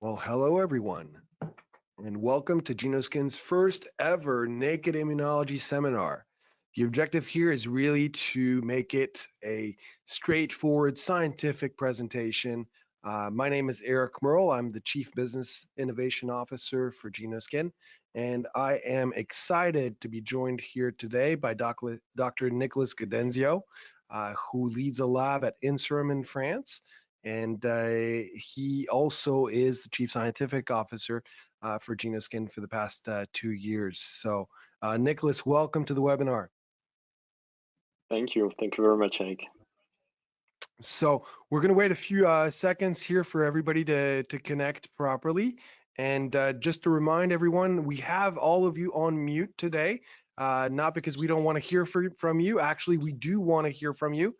Well, hello everyone, and welcome to Genoskin's first ever Naked Immunology seminar. The objective here is really to make it a straightforward scientific presentation. My name is Eric Merle. I'm the Chief Business Innovation Officer for Genoskin, and I am excited to be joined here today by Dr. Nicolas Gaudenzio, who leads a lab at INSERM in France. And he also is the Chief Scientific Officer for Genoskin for the past 2 years. So, Nicolas, welcome to the webinar. Thank you. Thank you very much, Eric. So we're going to wait a few seconds here for everybody to connect properly. And just to remind everyone, we have all of you on mute today, not because we don't want to hear from you. Actually, we do want to hear from you.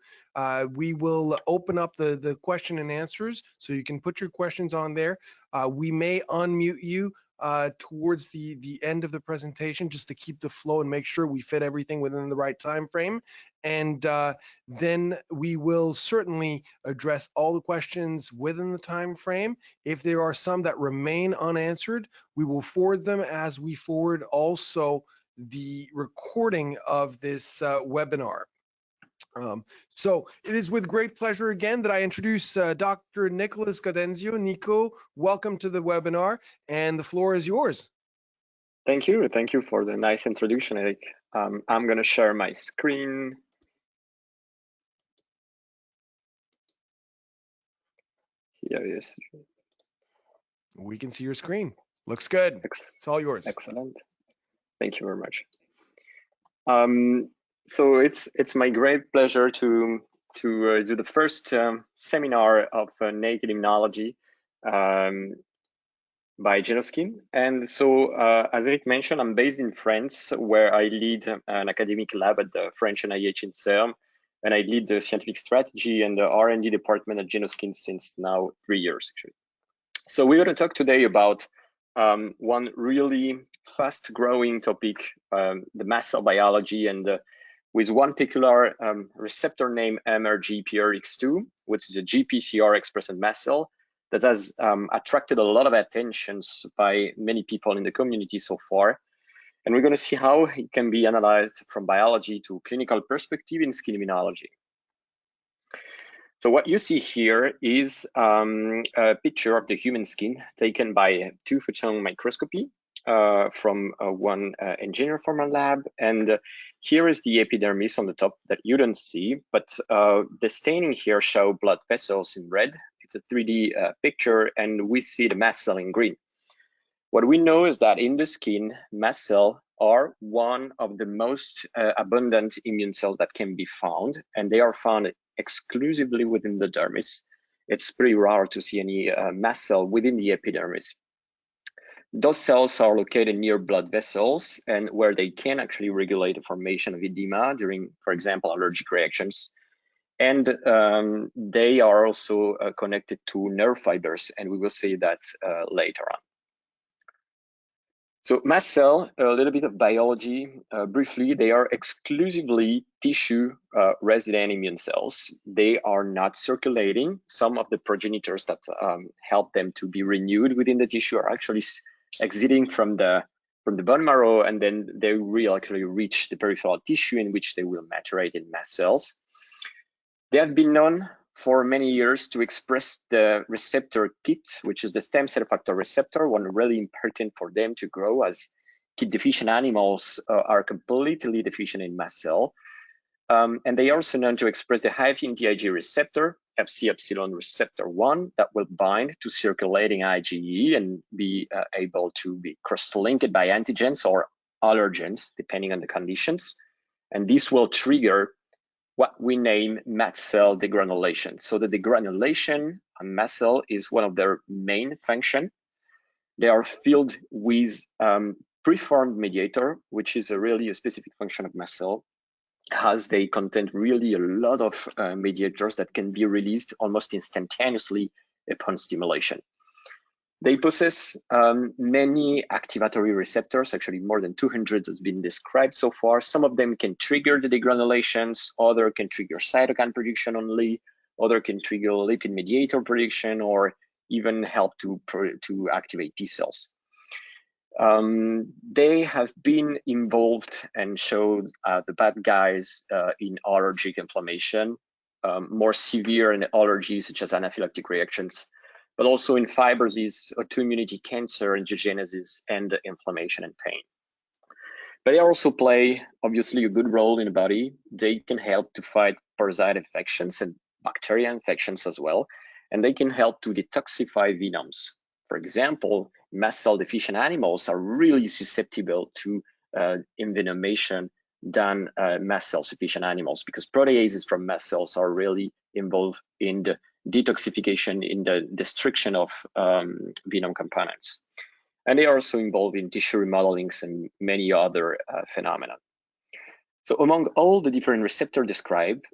We will open up the question and answers, so you can put your questions on there. We may unmute you towards the end of the presentation, just to keep the flow and make sure we fit everything within the right time frame. And then we will certainly address all the questions within the time frame. If there are some that remain unanswered, we will forward them as we forward also the recording of this webinar. So it is with great pleasure again that I introduce Dr. Nicolas Gaudenzio. Nico, welcome to the webinar, and the floor is yours. Thank you. Thank you for the nice introduction, Eric. I'm going to share my screen. Here it is. We can see your screen. Looks good. It's all yours. Excellent. Thank you very much. So it's my great pleasure to do the first seminar of Naked Immunology by Genoskin. And so, as Eric mentioned, I'm based in France, where I lead an academic lab at the French NIH INSERM, and I lead the scientific strategy and the R&D department at Genoskin since now 3 years, actually. So we're going to talk today about one really fast-growing topic, the mast cell biology, and with one particular receptor named MRGPRX2, which is a GPCR-expressing mast cell that has attracted a lot of attention by many people in the community so far. And we're going to see how it can be analyzed from biology to clinical perspective in skin immunology. So what you see here is a picture of the human skin taken by two-photon microscopy from one engineer from our lab. And here is the epidermis on the top that you don't see, but the staining here show blood vessels in red. It's a 3D picture, and we see the mast cell in green. What we know is that in the skin, mast cells are one of the most abundant immune cells that can be found, and they are found exclusively within the dermis. It's pretty rare to see any mast cell within the epidermis. Those cells are located near blood vessels, and where they can actually regulate the formation of edema during, for example, allergic reactions. And they are also connected to nerve fibers, and we will see that later on. So mast cell, a little bit of biology. Briefly, they are exclusively tissue resident immune cells. They are not circulating. Some of the progenitors that help them to be renewed within the tissue are actually exiting from the bone marrow, and then they will actually reach the peripheral tissue, in which they will maturate in mast cells. They have been known for many years to express the receptor KIT, which is the stem cell factor receptor, one really important for them to grow, as KIT deficient animals are completely deficient in mast cell. And they are also known to express the high affinity Ig receptor, Fc epsilon receptor 1, that will bind to circulating IgE and be able to be cross-linked by antigens or allergens, depending on the conditions. And this will trigger what we name mast cell degranulation. So the degranulation on mast cell is one of their main function. They are filled with preformed mediator, which is really a specific function of mast cell, as they contain really a lot of mediators that can be released almost instantaneously upon stimulation. They possess many activatory receptors, actually more than 200 has been described so far. Some of them can trigger the degranulations, other can trigger cytokine production only, other can trigger lipid mediator production, or even help to activate T cells. They have been involved and showed the bad guys in allergic inflammation, more severe in allergies such as anaphylactic reactions, but also in fibrosis, autoimmunity, cancer, angiogenesis, and inflammation and pain. But they also play, obviously, a good role in the body. They can help to fight parasite infections and bacteria infections as well, and they can help to detoxify venoms. For example, mast cell deficient animals are really susceptible to envenomation than mast cell sufficient animals, because proteases from mast cells are really involved in the detoxification, in the destruction of venom components. And they are also involved in tissue remodelings and many other phenomena. So among all the different receptors described,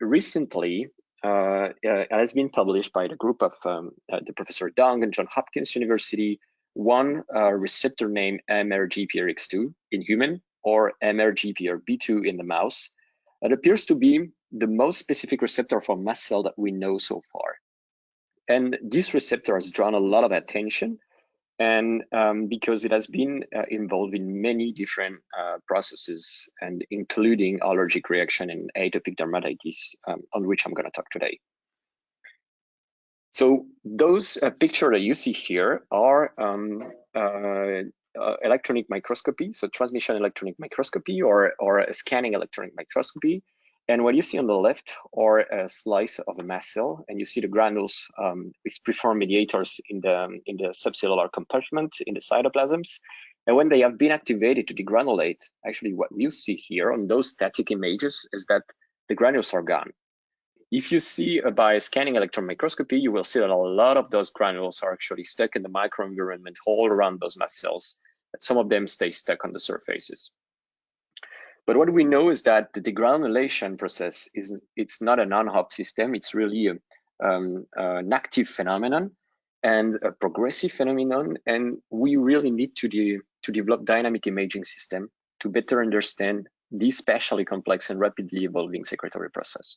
recently, it has been published by the group of the Professor Dong and Johns Hopkins University, one receptor named MRGPRX2 in human or MRGPRB2 in the mouse. It appears to be the most specific receptor for mast cell that we know so far. And this receptor has drawn a lot of attention, and because it has been involved in many different processes, and including allergic reaction and atopic dermatitis, on which I'm going to talk today. So those pictures that you see here are electronic microscopy, so transmission electronic microscopy or a scanning electronic microscopy. And what you see on the left are a slice of a mast cell, and you see the granules with preformed mediators in the subcellular compartment in the cytoplasms. And when they have been activated to degranulate, actually what you see here on those static images is that the granules are gone. If you see by scanning electron microscopy, you will see that a lot of those granules are actually stuck in the microenvironment all around those mast cells, and some of them stay stuck on the surfaces. But what we know is that the degranulation process it's not an on-off system. It's really an active phenomenon and a progressive phenomenon. And we really need to develop dynamic imaging system to better understand this spatially complex and rapidly evolving secretory process.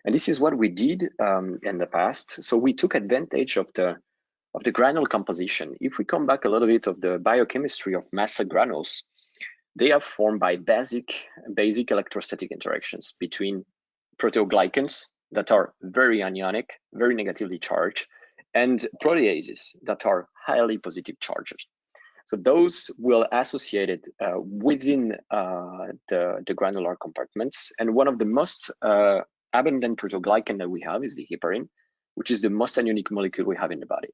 And this is what we did in the past. So we took advantage of the granule composition. If we come back a little bit of the biochemistry of mast cell granules, they are formed by basic electrostatic interactions between proteoglycans that are very anionic, very negatively charged, and proteases that are highly positive charged. So those will associated within the granular compartments. And one of the most abundant proteoglycan that we have is the heparin, which is the most anionic molecule we have in the body.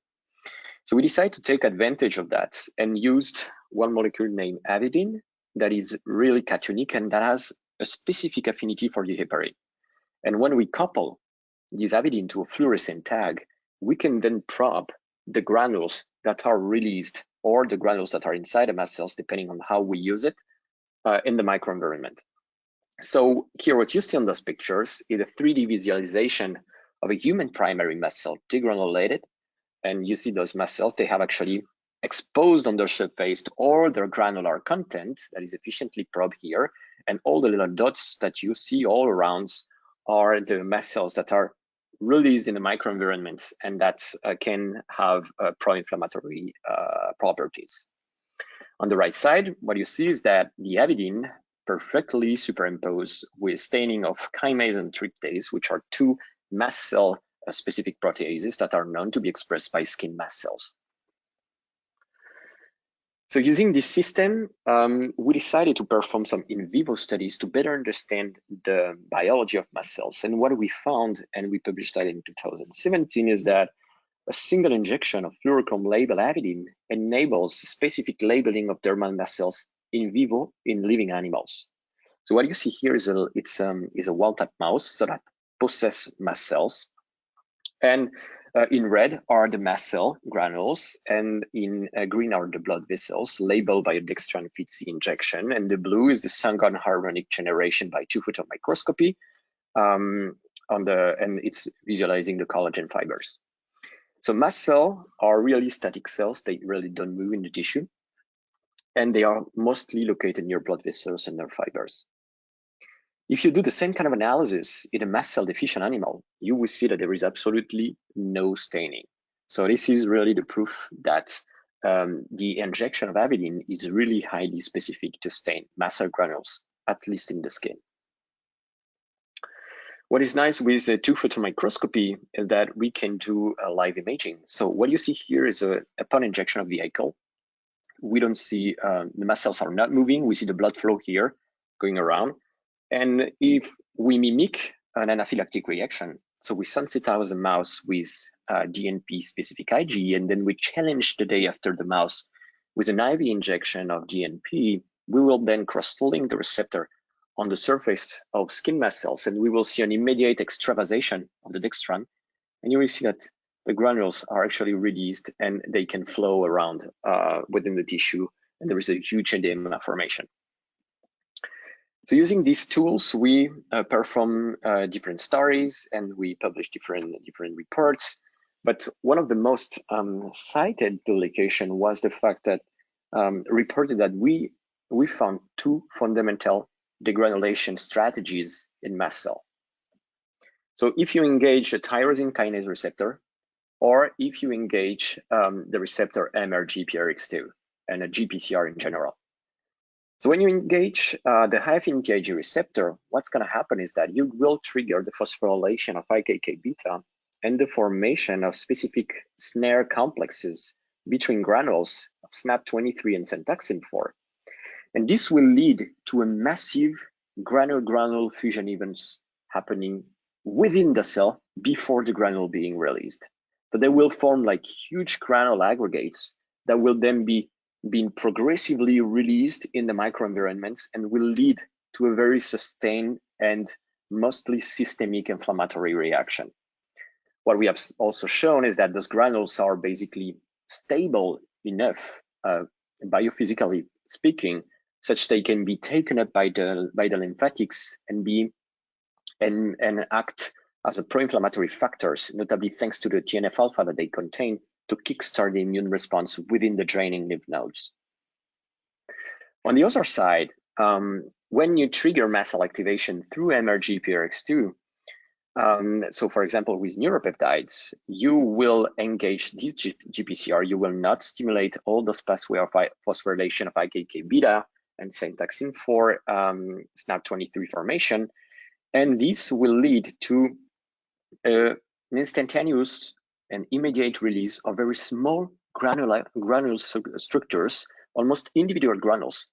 So we decided to take advantage of that and used one molecule named avidin that is really cationic and that has a specific affinity for the heparin. And when we couple this avidin to a fluorescent tag, we can then probe the granules that are released or the granules that are inside the mast cells, depending on how we use it in the microenvironment. So here, what you see on those pictures is a 3D visualization of a human primary mast cell degranulated. And you see those mast cells, they have actually exposed on their surface all their granular content that is efficiently probed here. And all the little dots that you see all around are the mast cells that are released in the microenvironment and that can have pro-inflammatory properties. On the right side, what you see is that the avidin perfectly superimposed with staining of chymase and tryptase, which are two mast cell specific proteases that are known to be expressed by skin mast cells. So using this system, we decided to perform some in vivo studies to better understand the biology of mast cells. And what we found, and we published that in 2017, is that a single injection of fluorochrome-labeled avidin enables specific labeling of dermal mast cells in vivo in living animals. So what you see here is a wild-type mouse so that possesses mast cells. And in red are the mast cell granules, and in green are the blood vessels labeled by a dextran FceRI injection, and the blue is the Sangon harmonic generation by two-photon microscopy, and it's visualizing the collagen fibers. So mast cells are really static cells; they really don't move in the tissue, and they are mostly located near blood vessels and nerve fibers. If you do the same kind of analysis in a mast cell deficient animal, you will see that there is absolutely no staining. So this is really the proof that the injection of avidin is really highly specific to stain mast cell granules, at least in the skin. What is nice with the two-photon microscopy is that we can do live imaging. So what you see here is upon injection of vehicle, we don't see the mast cells are not moving. We see the blood flow here going around. And if we mimic an anaphylactic reaction, so we sensitize the mouse with DNP-specific IG, and then we challenge the day after the mouse with an IV injection of DNP, we will then cross-link the receptor on the surface of skin mast cells, and we will see an immediate extravasation of the dextran, and you will see that the granules are actually released and they can flow around within the tissue, and there is a huge edema formation. So using these tools, we perform different studies and we publish different reports. But one of the most cited publication was the fact that reported that we found two fundamental degranulation strategies in mast cell. So if you engage a tyrosine kinase receptor, or if you engage the receptor MRGPRX2 and a GPCR in general. So when you engage the high affinity Ig receptor, what's going to happen is that you will trigger the phosphorylation of IKK beta and the formation of specific snare complexes between granules of SNAP23 and Syntaxin-4. And this will lead to a massive granule-granule fusion events happening within the cell before the granule being released. But they will form like huge granule aggregates that will then be being progressively released in the microenvironments and will lead to a very sustained and mostly systemic inflammatory reaction. What we have also shown is that those granules are basically stable enough, biophysically speaking, such they can be taken up by the lymphatics and act as a pro-inflammatory factors, notably thanks to the TNF-alpha that they contain to kickstart the immune response within the draining lymph nodes. On the other side, when you trigger mast cell activation through MRGPRX2, so for example, with neuropeptides, you will engage this GPCR, you will not stimulate all those pathways of phosphorylation of IKK beta and Syntaxin-4 SNAP23 formation, and this will lead to an instantaneous and immediate release of very small granule structures, almost individual granules.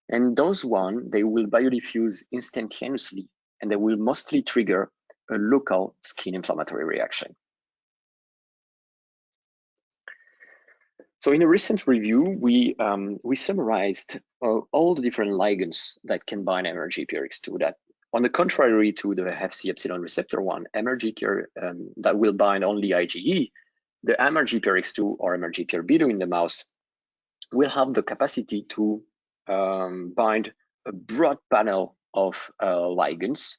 And those they will biodiffuse instantaneously, and they will mostly trigger a local skin inflammatory reaction. So in a recent review, we summarized all the different ligands that can bind MRGPRX2 that, on the contrary to the Fc epsilon receptor 1, MRGPR that will bind only IgE, the MRGPRX2 or MRGPRB2 in the mouse will have the capacity to bind a broad panel of ligands.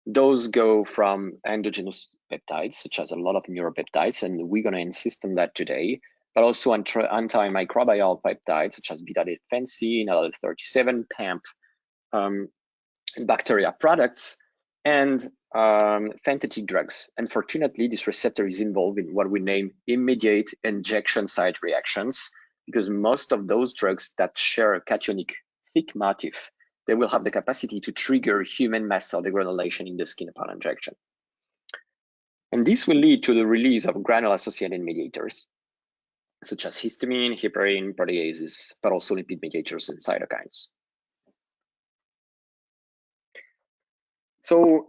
Those go from endogenous peptides, such as a lot of neuropeptides, and we're going to insist on that today, but also antimicrobial peptides, such as beta-defensin, IL-37, PAMP, bacteria products, and synthetic drugs. Unfortunately, this receptor is involved in what we name immediate injection site reactions, because most of those drugs that share a cationic thick motif, they will have the capacity to trigger human mast cell degranulation in the skin upon injection. And this will lead to the release of granule-associated mediators, such as histamine, heparin, proteases, but also lipid mediators and cytokines. So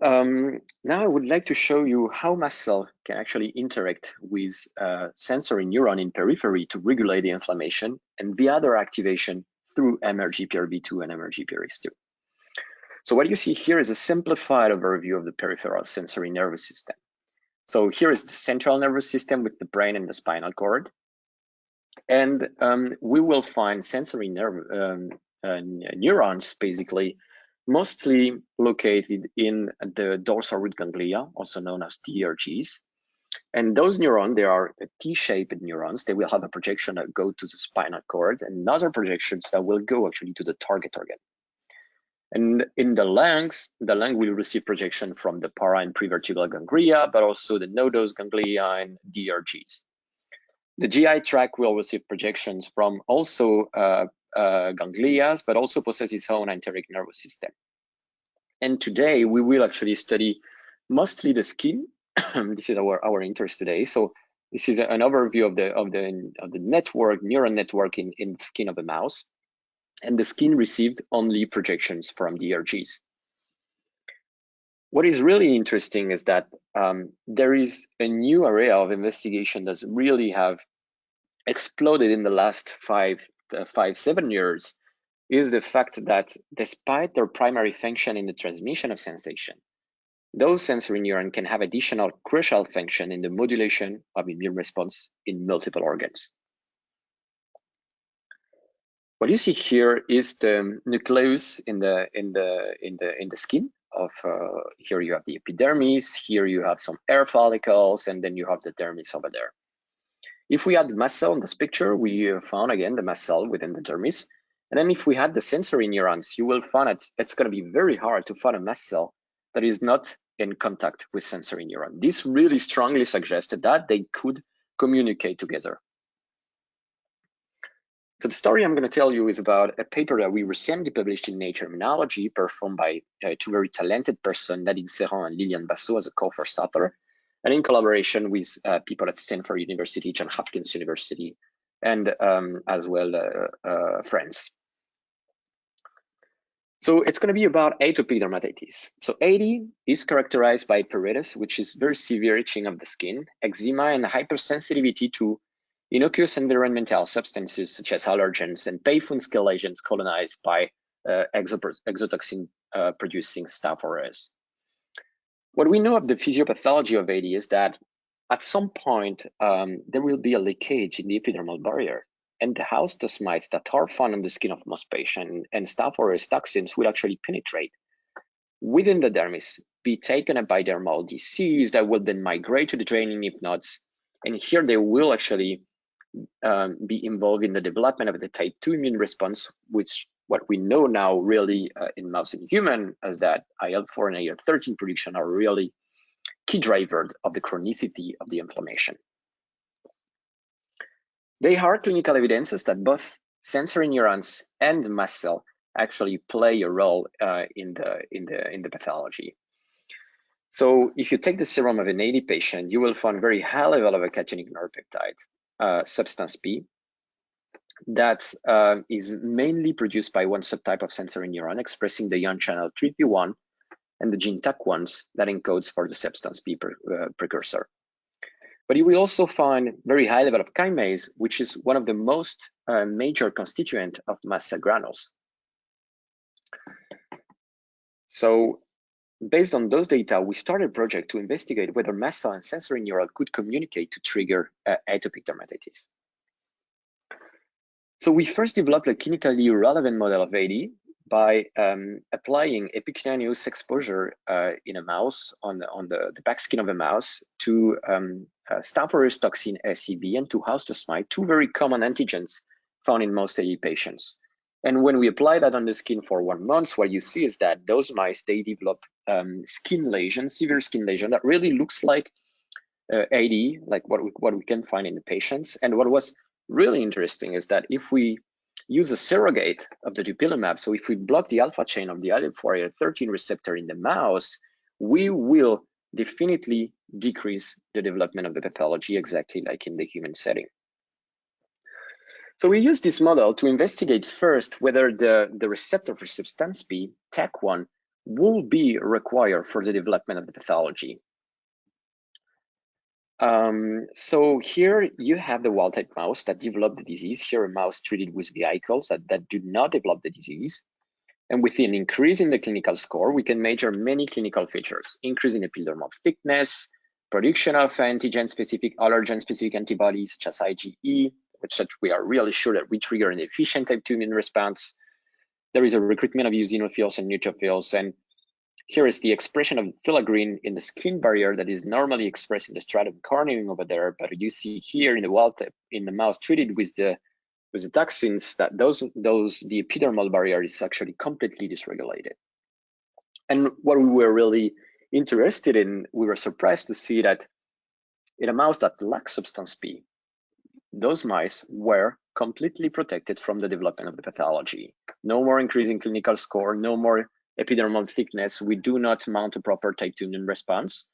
now I would like to show you how mast cell can actually interact with sensory neuron in periphery to regulate the inflammation and via their activation through MRGPRB2 and MRGPRX2. So what you see here is a simplified overview of the peripheral sensory nervous system. So here is the central nervous system with the brain and the spinal cord. And we will find sensory neurons, basically, mostly located in the dorsal root ganglia, also known as DRGs. And those neurons, they are T-shaped neurons. They will have a projection that go to the spinal cord and other projections that will go actually to the target organ. And in the lung will receive projection from the para and prevertebral ganglia, but also the nodose ganglia and DRGs. The GI tract will receive projections from also ganglia, but also possess its own enteric nervous system. And today we will actually study mostly the skin. This is our interest today. So this is an overview of the network, neuron network in the skin of the mouse. And the skin received only projections from the ERGs. What is really interesting is that there is a new area of investigation that's really have exploded in the last 7 years, is the fact that despite their primary function in the transmission of sensation, those sensory neurons can have additional crucial function in the modulation of immune response in multiple organs. What you see here is the nucleus in the skin of here you have the epidermis, here you have some hair follicles, and then you have the dermis over there. If we had the mast cell in this picture, we found again the mast cell within the dermis. And then if we had the sensory neurons, you will find it's going to be very hard to find a mast cell that is not in contact with sensory neuron. This really strongly suggested that they could communicate together. So the story I'm going to tell you is about a paper that we recently published in Nature Immunology, performed by two very talented persons, Nadine Serran and Liliane Basso, as a co-first author, and in collaboration with people at Stanford University, Johns Hopkins University, and as well friends. So it's going to be about atopic dermatitis. So AD is characterized by pruritus, which is very severe itching of the skin, eczema, and hypersensitivity to innocuous environmental substances such as allergens and painful skin lesions colonized by exotoxin producing Staph aureus. What we know of the physiopathology of AD is that at some point there will be a leakage in the epidermal barrier, and the house dust mites that are found on the skin of most patients and Staph aureus toxins will actually penetrate within the dermis, be taken up by dermal disease that will then migrate to the draining lymph nodes, and here they will actually be involved in the development of the type 2 immune response, which what we know now really in mouse and human is that IL-4 and IL-13 production are really key drivers of the chronicity of the inflammation. There are clinical evidences that both sensory neurons and mast cell actually play a role in the pathology. So if you take the serum of an AD patient, you will find very high level of a cationic neuropeptide, substance P, that is mainly produced by one subtype of sensory neuron expressing the ion channel 3p1 and the gene TAC1 that encodes for the substance P precursor. But you will also find very high level of chymase, which is one of the most major constituent of mast cell granules. So based on those data, we started a project to investigate whether mast cell and sensory neuron could communicate to trigger atopic dermatitis. So we first developed a clinically relevant model of AD by applying epicutaneous exposure in a mouse on the back skin of a mouse to Staph aureus toxin SEB and to house dust mite, two very common antigens found in most AD patients. And when we apply that on the skin for 1 month, what you see is that those mice, they develop skin lesion, severe skin lesion that really looks like AD, like what we can find in the patients. And what was really interesting is that if we use a surrogate of the dupilumab, so if we block the alpha chain of the IL-4 IL-13 receptor in the mouse, we will definitely decrease the development of the pathology exactly like in the human setting. So we use this model to investigate first whether the receptor for substance P, TAC1, will be required for the development of the pathology. So here you have the wild-type mouse that developed the disease. Here a mouse treated with vehicles that do not develop the disease. And with an increase in the clinical score, we can measure many clinical features: increase in epidermal thickness, production of antigen-specific, allergen-specific antibodies such as IgE, which we are really sure that we trigger an efficient type 2 immune response. There is a recruitment of eosinophils and neutrophils, and here is the expression of filaggrin in the skin barrier that is normally expressed in the stratum corneum over there, but you see here in the wild type, in the mouse treated with the toxins, that the epidermal barrier is actually completely dysregulated. And what we were really interested in, we were surprised to see that in a mouse that lacks substance P, those mice were completely protected from the development of the pathology. No more increasing clinical score, no more epidermal thickness. We do not mount a proper type 2 immune response,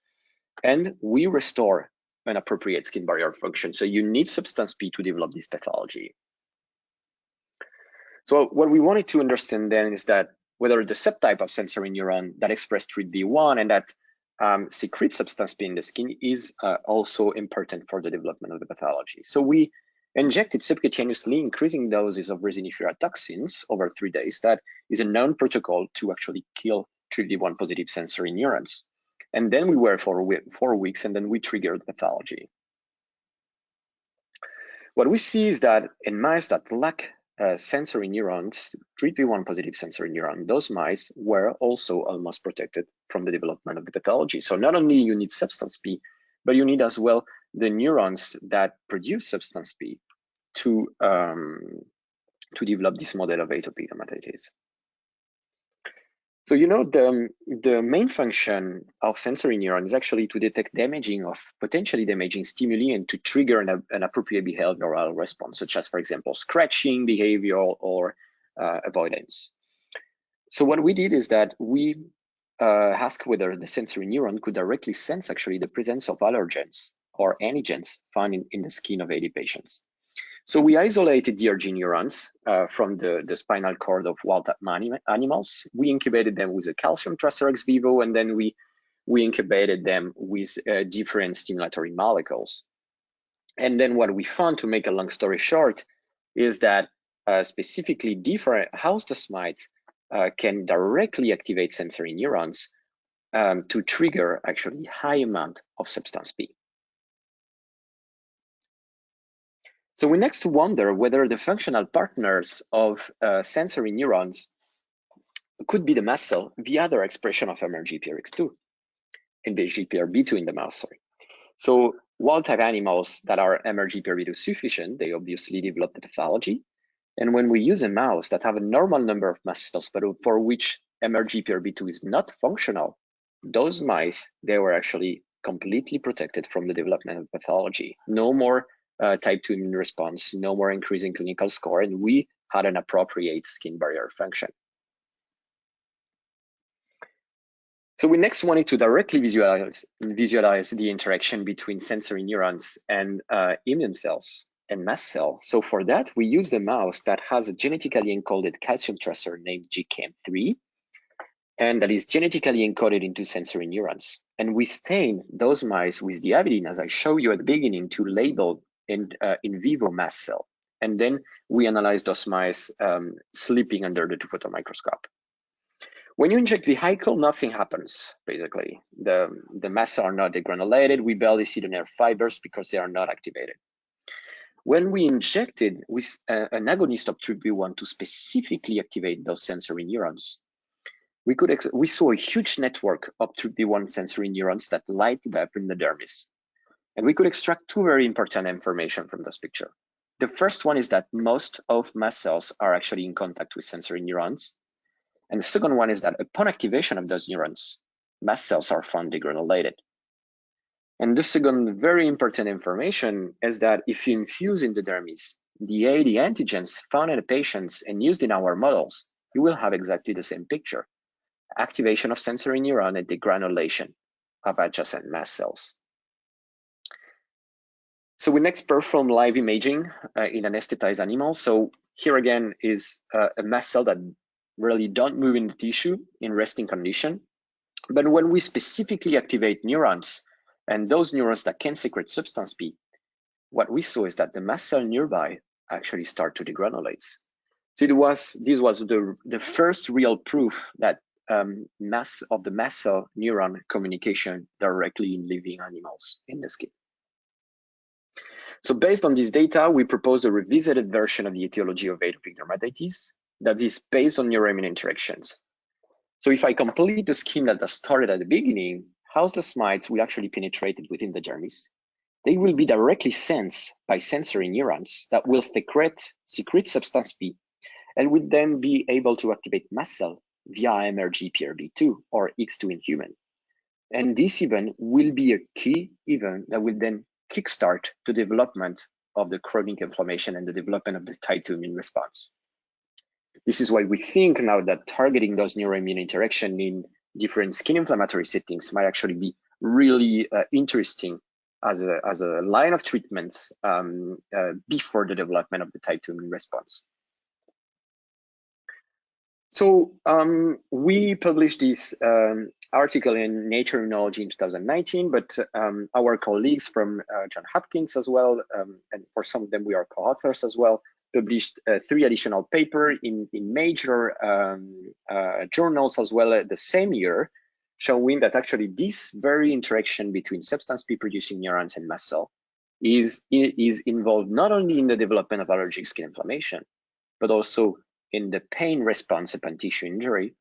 and we restore an appropriate skin barrier function. So you need substance P to develop this pathology. So what we wanted to understand then is that whether the subtype of sensory neuron that express TRPV1 and that secrete substance P in the skin is also important for the development of the pathology. So we injected subcutaneously increasing doses of resinifera toxins over 3 days. That is a known protocol to actually kill TRPV1 positive sensory neurons. And then we were for 4 weeks, and then we triggered pathology. What we see is that in mice that lack sensory neurons, TRPV1 positive sensory neuron, those mice were also almost protected from the development of the pathology. So not only you need substance P, but you need as well the neurons that produce substance P to develop this model of atopic dermatitis. So you know the main function of sensory neuron is actually to detect damaging of potentially damaging stimuli and to trigger an appropriate behavioral response, such as, for example, scratching behavior or avoidance. So what we did is that we asked whether the sensory neuron could directly sense actually the presence of allergens or antigens found in the skin of 80 patients. So we isolated DRG neurons from the spinal cord of wild-type animals. We incubated them with a calcium tracer ex vivo, and then we incubated them with different stimulatory molecules. And then what we found, to make a long story short, is that specifically different house dust mites can directly activate sensory neurons to trigger actually high amount of substance P. So we next wonder whether the functional partners of sensory neurons could be the mast cell via their expression of MRGPRX2 and GPRB2 in the mouse, sorry. So wild-type animals that are MRGPRB2 sufficient, they obviously develop the pathology. And when we use a mouse that have a normal number of mast cells, but for which MRGPRB2 is not functional, those mice, they were actually completely protected from the development of pathology. No more type 2 immune response, no more increasing clinical score, and we had an appropriate skin barrier function. So we next wanted to directly visualize the interaction between sensory neurons and immune cells and mast cell. So for that, we used a mouse that has a genetically encoded calcium tracer named GCAM3, and that is genetically encoded into sensory neurons. And we stained those mice with the avidin, as I showed you at the beginning, to label in vivo mast cell. And then we analyzed those mice sleeping under the two-photon microscope. When you inject vehicle, nothing happens, basically. The mast cells are not degranulated. We barely see the nerve fibers because they are not activated. When we injected with an agonist of TRPV1 to specifically activate those sensory neurons, we saw a huge network of TRPV1 sensory neurons that lighted up in the dermis. And we could extract two very important information from this picture. The first one is that most of mast cells are actually in contact with sensory neurons. And the second one is that upon activation of those neurons, mast cells are found degranulated. And the second very important information is that if you infuse in the dermis the 80 antigens found in the patients and used in our models, you will have exactly the same picture: activation of sensory neuron and degranulation of adjacent mast cells. So we next perform live imaging in anesthetized animals. So here again is a mast cell that really don't move in the tissue in resting condition. But when we specifically activate neurons, and those neurons that can secrete substance P, what we saw is that the mast cell nearby actually start to degranulate. So this was the first real proof that the mast cell neuron communication directly in living animals in the skin. So based on this data, we proposed a revisited version of the etiology of atopic dermatitis that is based on neuro-immune interactions. So if I complete the scheme that I started at the beginning, house dust mites will actually penetrate within the dermis. They will be directly sensed by sensory neurons that will secrete substance P and would then be able to activate mast cell via MRGPRB2 or X2 in human. And this event will be a key event that will then kickstart the development of the chronic inflammation and the development of the type 2 immune response. This is why we think now that targeting those neuro-immune interaction in different skin inflammatory settings might actually be really interesting as a line of treatments before the development of the type 2 immune response. So we published this article in Nature Immunology in 2019, but our colleagues from Johns Hopkins as well, and for some of them we are co-authors as well, published 3 additional papers in major journals as well the same year, showing that actually this very interaction between substance P producing neurons and mast cell is involved not only in the development of allergic skin inflammation, but also in the pain response upon tissue injury,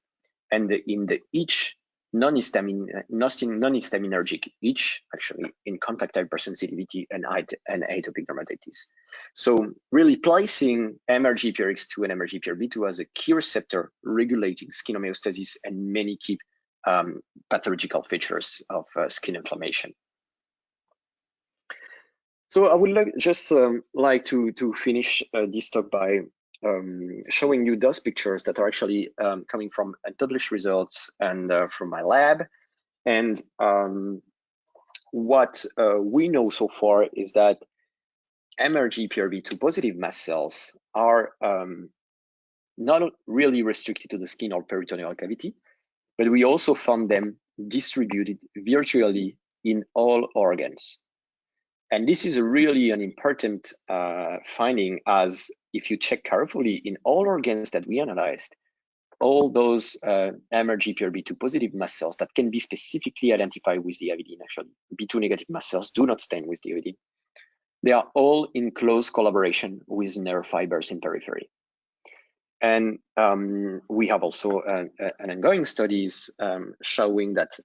and in the itch, non-histaminergic itch, actually in contact hypersensitivity and atopic dermatitis. So really placing MRGPRX2 and MRGPRB2 as a key receptor regulating skin homeostasis and many key pathological features of skin inflammation. So I would like to finish this talk by showing you those pictures that are actually coming from unpublished results and from my lab. And what we know so far is that MRGPRB2 positive mast cells are not really restricted to the skin or peritoneal cavity, but we also found them distributed virtually in all organs. And this is really an important finding, as if you check carefully in all organs that we analyzed, all those MRGPRB2 positive mast cells that can be specifically identified with the avidin, actually, B2 negative mast cells do not stain with the avidin. They are all in close collaboration with nerve fibers in periphery. And we have also an ongoing studies showing that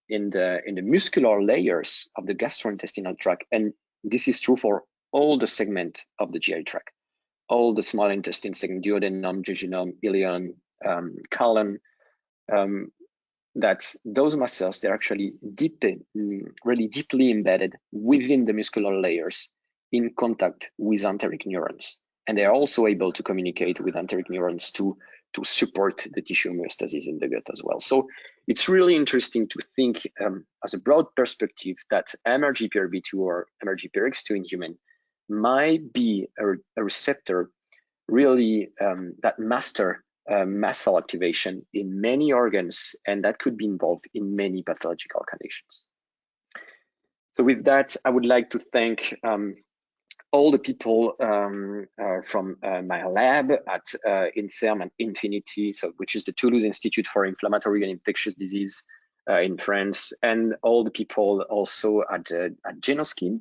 in the muscular layers of the gastrointestinal tract, and this is true for all the segment of the GI tract, all the small intestine segment, duodenum, jejunum, ileum, colon, that those mast cells, they're actually really deeply embedded within the muscular layers in contact with enteric neurons. And they are also able to communicate with enteric neurons to support the tissue homeostasis in the gut as well. So it's really interesting to think as a broad perspective that MRGPRB2 or MRGPRX2 in human might be a receptor really that master mast cell activation in many organs, and that could be involved in many pathological conditions. So with that, I would like to thank all the people from my lab at INSERM and Infinity, which is the Toulouse Institute for Inflammatory and Infectious Disease in France, and all the people also at Genoskin,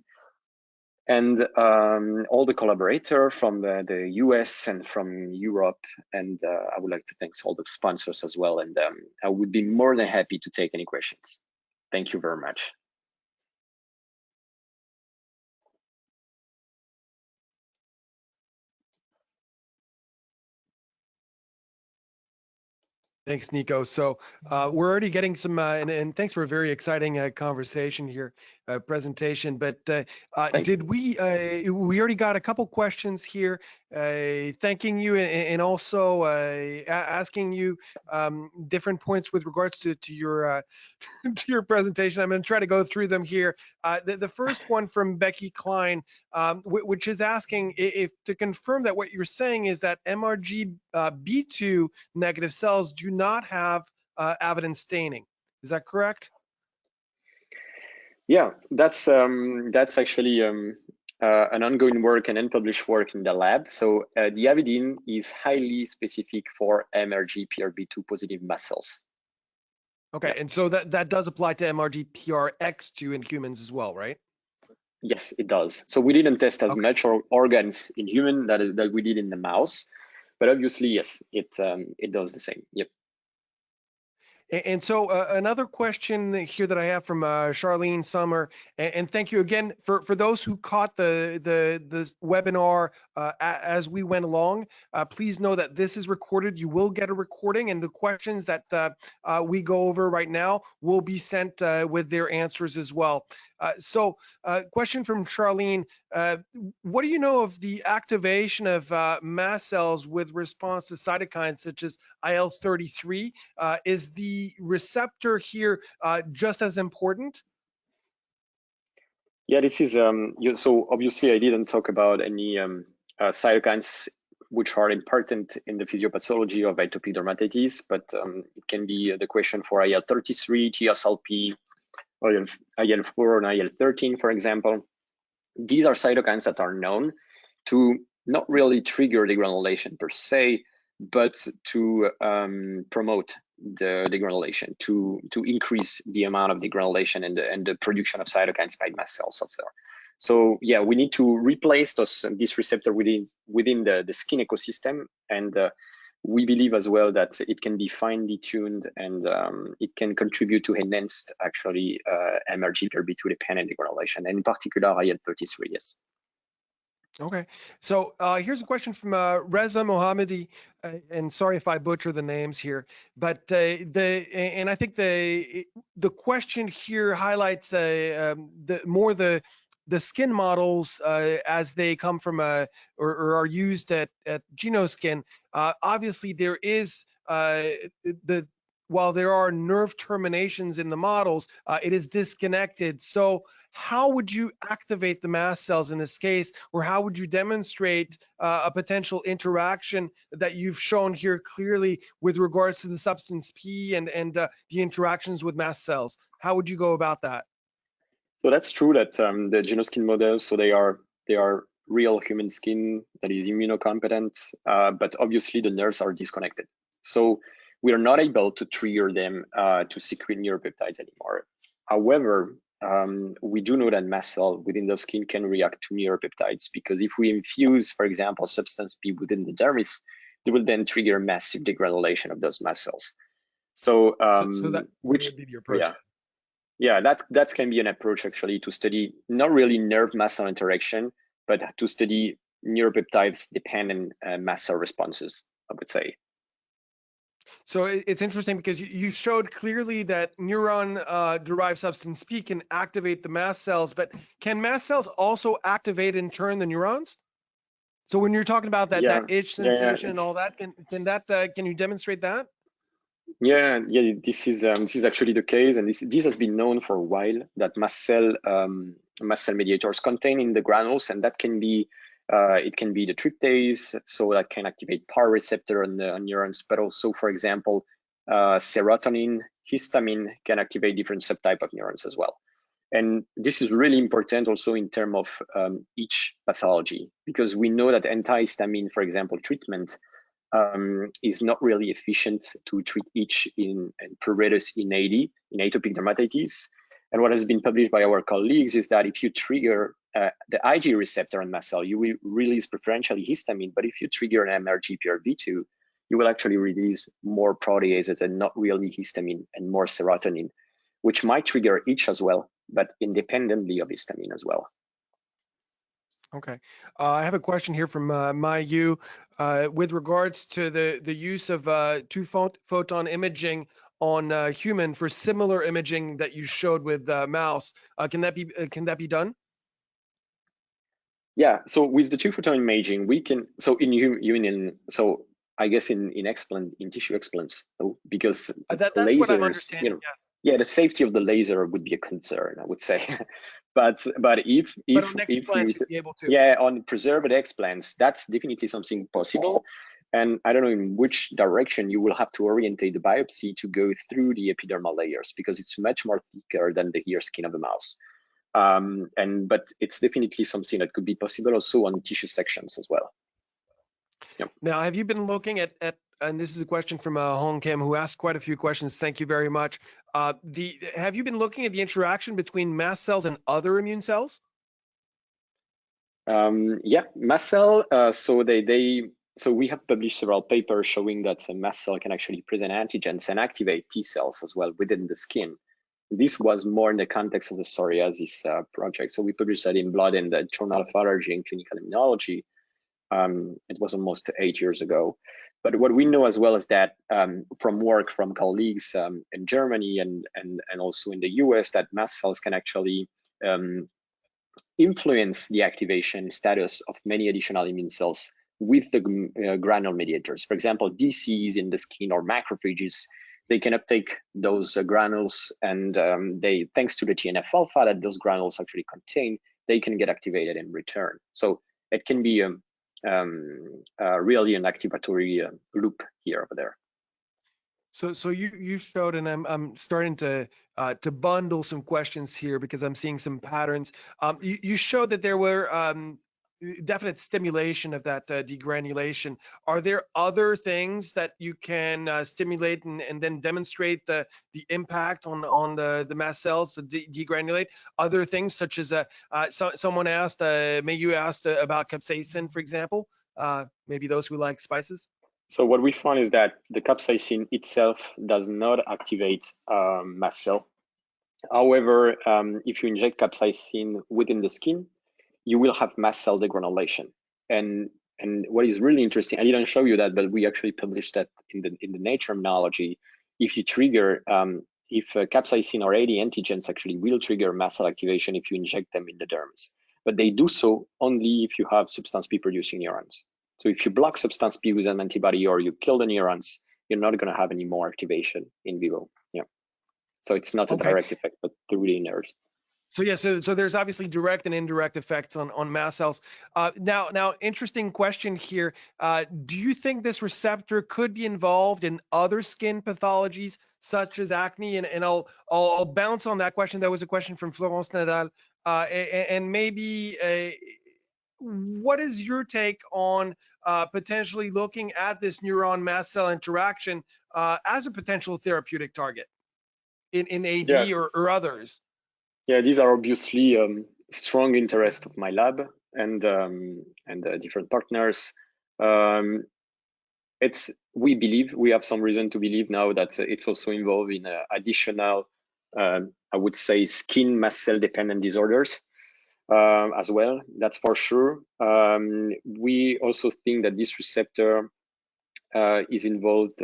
and all the collaborators from the US and from Europe. And I would like to thank all the sponsors as well. And I would be more than happy to take any questions. Thank you very much. Thanks, Nico. So we're already getting some, and thanks for a very exciting conversation here, presentation. But did we already got a couple questions here, thanking you and also asking you different points with regards to your to your presentation. I'm going to try to go through them here. The first one from Becky Klein, which is asking if to confirm that what you're saying is that MRGB2 negative cells do not have avidin staining. Is that correct? Yeah, that's actually an ongoing work and unpublished work in the lab. So the avidin is highly specific for MRGPRB2 positive mast cells. Okay, yeah. And so that does apply to MRGPRX2 in humans as well, right? Yes, it does. So we didn't test as much organs in human that we did in the mouse, but obviously, yes, it does the same. Yep. And so another question here that I have from Charlene Summer, and thank you again for those who caught the webinar as we went along. Please know that this is recorded. You will get a recording, and the questions that we go over right now will be sent with their answers as well. Question from Charlene. What do you know of the activation of mast cells with response to cytokines such as IL-33? Is the receptor here just as important? Yeah, this is so obviously I didn't talk about any cytokines which are important in the physiopathology of atopic dermatitis, but it can be the question for IL-33, TSLP, or IL-4 and IL-13, for example. These are cytokines that are known to not really trigger degranulation per se, but to promote the degranulation, to increase the amount of degranulation and the production of cytokines by mast cells out there. So yeah, we need to replace this receptor within the skin ecosystem, and we believe as well that it can be finely tuned, and it can contribute to enhanced actually MRGPRX2 dependent degranulation, and in particular IL-33. Yes. Okay, so here's a question from Reza Mohammadi, and sorry if I butcher the names here, but I think the question here highlights the skin models as they come from or are used at GenoSkin. Obviously, there is while there are nerve terminations in the models, it is disconnected. So how would you activate the mast cells in this case, or how would you demonstrate a potential interaction that you've shown here clearly with regards to the substance P and the interactions with mast cells? How would you go about that? So that's true that the GenoSkin models, so they are real human skin that is immunocompetent, but obviously the nerves are disconnected. So we are not able to trigger them to secrete neuropeptides anymore. However, we do know that mast cell within the skin can react to neuropeptides, because if we infuse, for example, substance P within the dermis, they will then trigger massive degranulation of those mast cells. So, so that would be the approach. Yeah, that can be an approach actually to study not really nerve mast cell interaction, but to study neuropeptides dependent mast cell responses, I would say. So it's interesting because you showed clearly that neuron-derived substance P can activate the mast cells, but can mast cells also activate in turn the neurons? So when you're talking about that itch sensation and all that, can you demonstrate that? Yeah, this is actually the case, and this has been known for a while, that mast cell mediators contained in the granules, and that can be it can be the tryptase, so that can activate PAR receptor on neurons, but also, for example, serotonin, histamine can activate different subtype of neurons as well. And this is really important also in terms of itch pathology, because we know that antihistamine, for example, treatment is not really efficient to treat itch in pruritus in AD, in atopic dermatitis. And what has been published by our colleagues is that if you trigger the Ig receptor on mast cell, you will release preferentially histamine, but if you trigger an MRGPRX2, you will actually release more proteases and not really histamine, and more serotonin, which might trigger itch as well, but independently of histamine as well. Okay, I have a question here from Mayu with regards to the use of two-photon imaging on human for similar imaging that you showed with mouse. Can that be done? Yeah, so with the two-photon imaging, we can, so in human, so I guess in tissue explants, because that's lasers, what I'm understanding. Yes. Yeah, the safety of the laser would be a concern, I would say. but if on explants you'd be able to. Yeah, on preserved explants, that's definitely something possible. And I don't know in which direction you will have to orientate the biopsy to go through the epidermal layers, because it's much more thicker than the ear skin of the mouse. But it's definitely something that could be possible also on tissue sections as well. Yep. Now, have you been looking at and this is a question from Hong Kim, who asked quite a few questions. Thank you very much. Have you been looking at the interaction between mast cells and other immune cells? Yeah, mast cell. So we have published several papers showing that a mast cell can actually present antigens and activate T cells as well within the skin. This was more in the context of the psoriasis project. So we published that in Blood in the Journal of Allergy and Clinical Immunology. It was almost 8 years ago. But what we know as well is that from work from colleagues in Germany and also in the US, that mast cells can actually influence the activation status of many additional immune cells with the granule mediators. For example, DCs in the skin or macrophages, they can uptake those granules, and they, thanks to the TNF-alpha that those granules actually contain, they can get activated in return. So it can be really an activatory loop here over there. So you showed, and I'm starting to bundle some questions here because I'm seeing some patterns. You showed that there were definite stimulation of that degranulation. Are there other things that you can stimulate and then demonstrate the impact on the mast cells to degranulate? Other things such as someone asked, maybe you asked about capsaicin, for example. Maybe those who like spices. So what we found is that the capsaicin itself does not activate mast cell. However, if you inject capsaicin within the skin, you will have mast cell degranulation. And what is really interesting, I didn't show you that, but we actually published that in the Nature Immunology. If you trigger, if capsaicin or AD antigens actually will trigger mast cell activation if you inject them in the dermis, but they do so only if you have substance P producing neurons. So if you block substance P with an antibody or you kill the neurons, you're not going to have any more activation in vivo. Yeah. So it's not a direct effect, but through the nerves. So yeah, so there's obviously direct and indirect effects on mast cells. Now, interesting question here. Do you think this receptor could be involved in other skin pathologies such as acne? And I'll bounce on that question. That was a question from Florence Nadal, and maybe. What is your take on potentially looking at this neuron-mast cell interaction as a potential therapeutic target in AD or others? Yeah, these are obviously strong interest of my lab and different partners. We have some reason to believe now that it's also involved in additional, I would say, skin mast cell dependent disorders. As well, that's for sure. We also think that this receptor is involved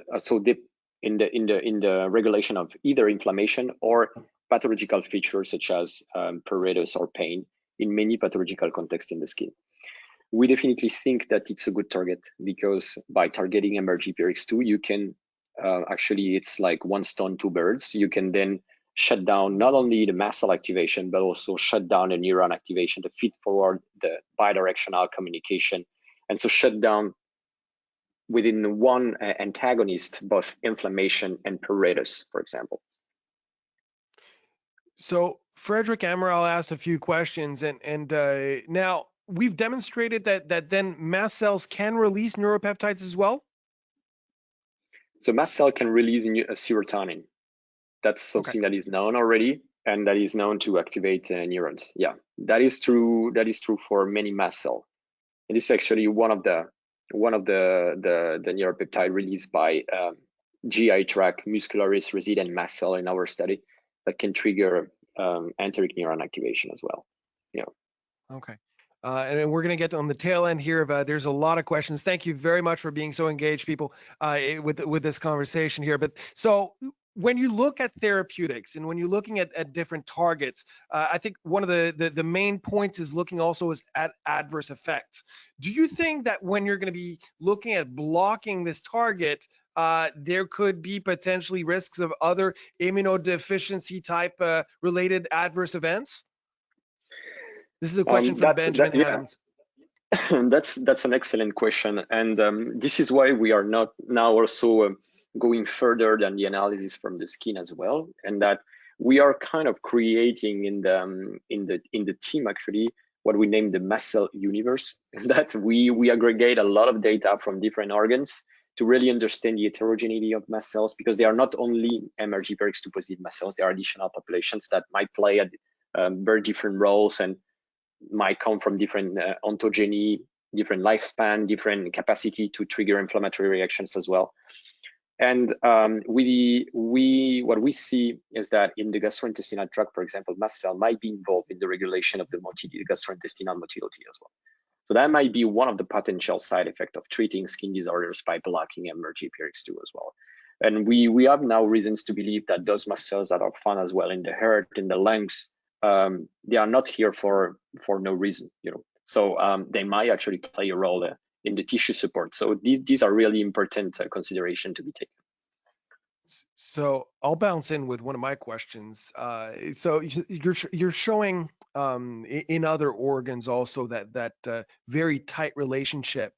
in the regulation of either inflammation or pathological features such as pruritus or pain in many pathological contexts in the skin. We definitely think that it's a good target because by targeting MRGPRX2, you can actually, it's like one stone, two birds. You can then shut down not only the mast cell activation, but also shut down the neuron activation to feed forward the bidirectional communication. And so shut down within one antagonist, both inflammation and pruritus, for example. So Frederick Amaral asked a few questions, and now we've demonstrated that then mast cells can release neuropeptides as well? So mast cell can release serotonin. That's something that is known already, and that is known to activate neurons. Yeah, that is true. That is true for many mast cells. It is actually one of the neuropeptide released by GI tract muscularis resident mast cell in our study that can trigger enteric neuron activation as well. Yeah. Okay. And we're going to get on the tail end here of there's a lot of questions. Thank you very much for being so engaged, people, with this conversation here. But so when you look at therapeutics and when you're looking at different targets, I think one of the main points is looking also at adverse effects. Do you think that when you're going to be looking at blocking this target, there could be potentially risks of other immunodeficiency type related adverse events? This is a question from Benjamin Adams. That's an excellent question, and this is why we are not now also going further than the analysis from the skin as well, and that we are kind of creating in the team actually what we name the mast cell universe. Is that we aggregate a lot of data from different organs to really understand the heterogeneity of mast cells, because they are not only MRGPRX2 positive mast cells, there are additional populations that might play very different roles and might come from different ontogeny, different lifespan, different capacity to trigger inflammatory reactions as well. And what we see is that in the gastrointestinal tract, for example, mast cell might be involved in the regulation of the gastrointestinal motility as well. So that might be one of the potential side effects of treating skin disorders by blocking MRGPRX2 as well. And we have now reasons to believe that those mast cells that are found as well in the heart, in the lungs, they are not here for no reason, So they might actually play a role in the tissue support. So these are really important consideration to be taken. So I'll bounce in with one of my questions. So you're showing in other organs also that very tight relationship.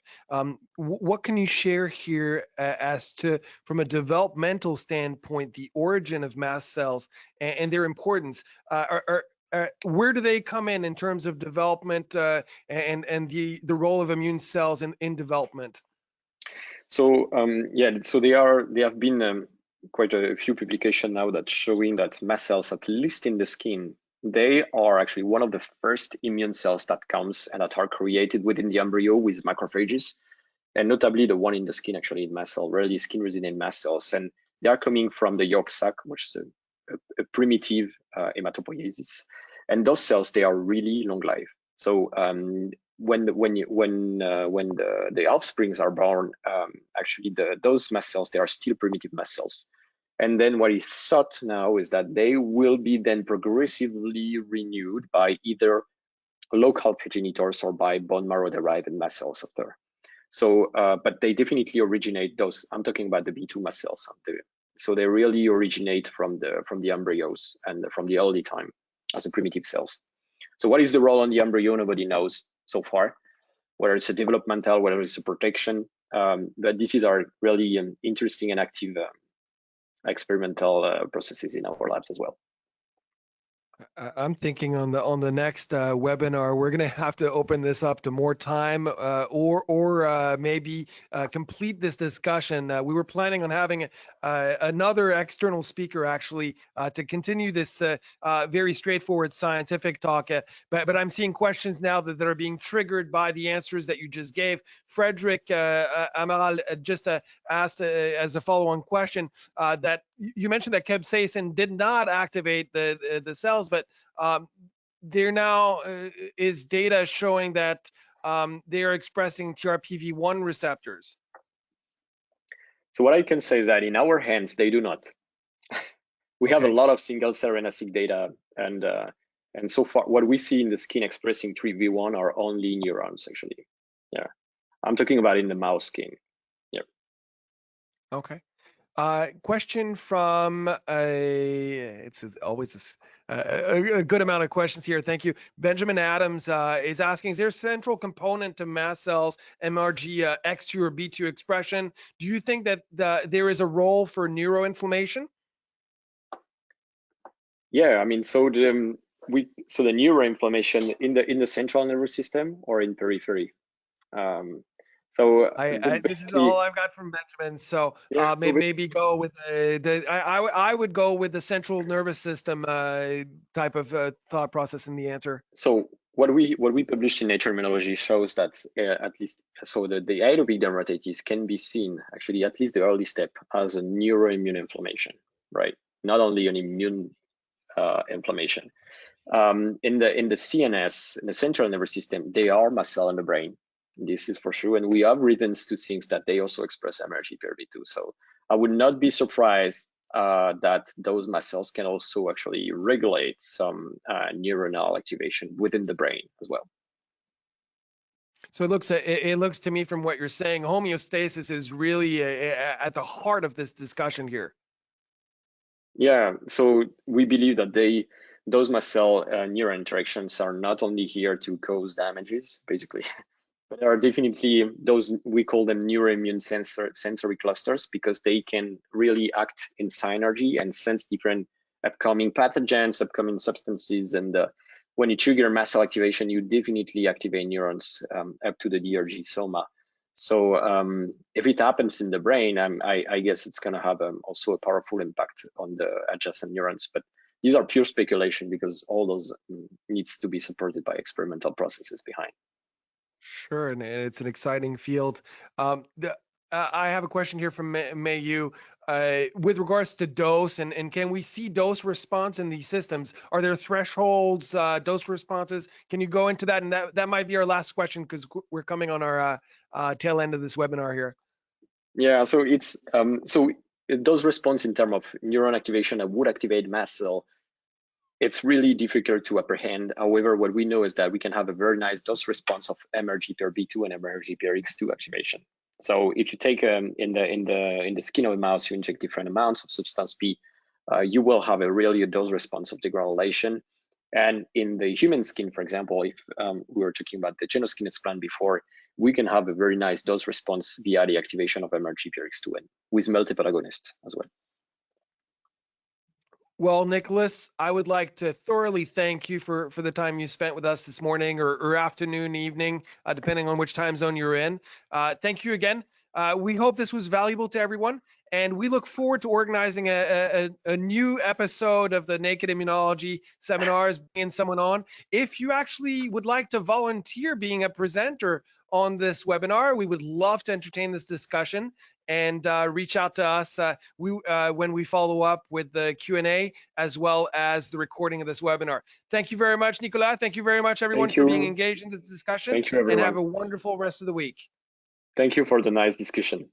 What can you share here as to, from a developmental standpoint, the origin of mast cells and their importance? Where do they come in terms of development and the role of immune cells in development? So so they have been quite a few publications now that showing that mast cells, at least in the skin, they are actually one of the first immune cells that comes and that are created within the embryo with macrophages, and notably the one in the skin actually in mast cell, really skin resident mast cells, and they are coming from the yolk sac, which is a primitive hematopoiesis, and those cells, they are really long life. So when the offsprings are born, actually those mast cells, they are still primitive mast cells. And then what is thought now is that they will be then progressively renewed by either local progenitors or by bone marrow derived mast cells after. So, but they definitely originate those. I'm talking about the B2 mast cells. So they really originate from the embryos and from the early time as a primitive cells. So what is the role on the embryo? Nobody knows so far, whether it's a developmental, whether it's a protection. But these are really interesting and active experimental processes in our labs as well. I'm thinking on the next webinar, we're going to have to open this up to more time or maybe complete this discussion. We were planning on having another external speaker actually to continue this very straightforward scientific talk. But I'm seeing questions now that are being triggered by the answers that you just gave. Frederick Amaral just asked as a follow-on question that you mentioned that capsaicin did not activate the cells, but there now is data showing that they are expressing TRPV1 receptors. So what I can say is that in our hands, they do not. We have a lot of single cell RNA-seq data, and so far what we see in the skin expressing TRPV1 are only neurons actually. Yeah, I'm talking about in the mouse skin. Yeah. Okay. Question from it's always a good amount of questions here. Thank you. Benjamin Adams is asking, is there a central component to mast cells, MRGPRX2 or B2 expression? Do you think that there is a role for neuroinflammation? Yeah, I mean, so the neuroinflammation in the central nervous system or in periphery. This is all I've got from Benjamin. So yeah, maybe go with I would go with the central nervous system type of thought process in the answer. So what we published in Nature Immunology shows that at least the atopic dermatitis can be seen actually at least the early step as a neuro-immune inflammation, right? Not only an immune inflammation. In the CNS, in the central nervous system, they are mast cell in the brain. This is for sure, and we have reasons to think that they also express MRGPRV2. So I would not be surprised that those mast cells can also actually regulate some neuronal activation within the brain as well. So it looks to me from what you're saying, homeostasis is really at the heart of this discussion here. Yeah, so we believe that those mast cell neuron interactions are not only here to cause damages, basically, but there are definitely those, we call them neuro-immune sensory clusters, because they can really act in synergy and sense different upcoming pathogens, upcoming substances. And when you trigger mast cell activation, you definitely activate neurons up to the DRG soma. So if it happens in the brain, I guess it's going to have also a powerful impact on the adjacent neurons. But these are pure speculation because all those needs to be supported by experimental processes behind. Sure, and it's an exciting field. I have a question here from Mayu with regards to dose, and can we see dose response in these systems? Are there thresholds, dose responses? Can you go into that? And that might be our last question because we're coming on our tail end of this webinar here. Yeah, so it's so dose response in terms of neuron activation that would activate mast cell. it's really difficult to apprehend. However, what we know is that we can have a very nice dose response of MRGPRB2 and MRGPRX2 activation. So if you take in the skin of a mouse, you inject different amounts of substance P, you will have a really dose response of degranulation. And in the human skin, for example, if we were talking about the genoskin explant before, we can have a very nice dose response via the activation of MRGPRX2 and with multiple agonists as well. Well, Nicolas, I would like to thoroughly thank you for the time you spent with us this morning or afternoon, evening, depending on which time zone you're in. Thank you again. We hope this was valuable to everyone, and we look forward to organizing a new episode of the Naked Immunology seminars, bringing someone on. If you actually would like to volunteer being a presenter on this webinar, we would love to entertain this discussion, and reach out to us when we follow up with the Q&A as well as the recording of this webinar. Thank you very much, Nicolas. Thank you very much, everyone, for being engaged in this discussion. Thank you, everyone. And have a wonderful rest of the week. Thank you for the nice discussion.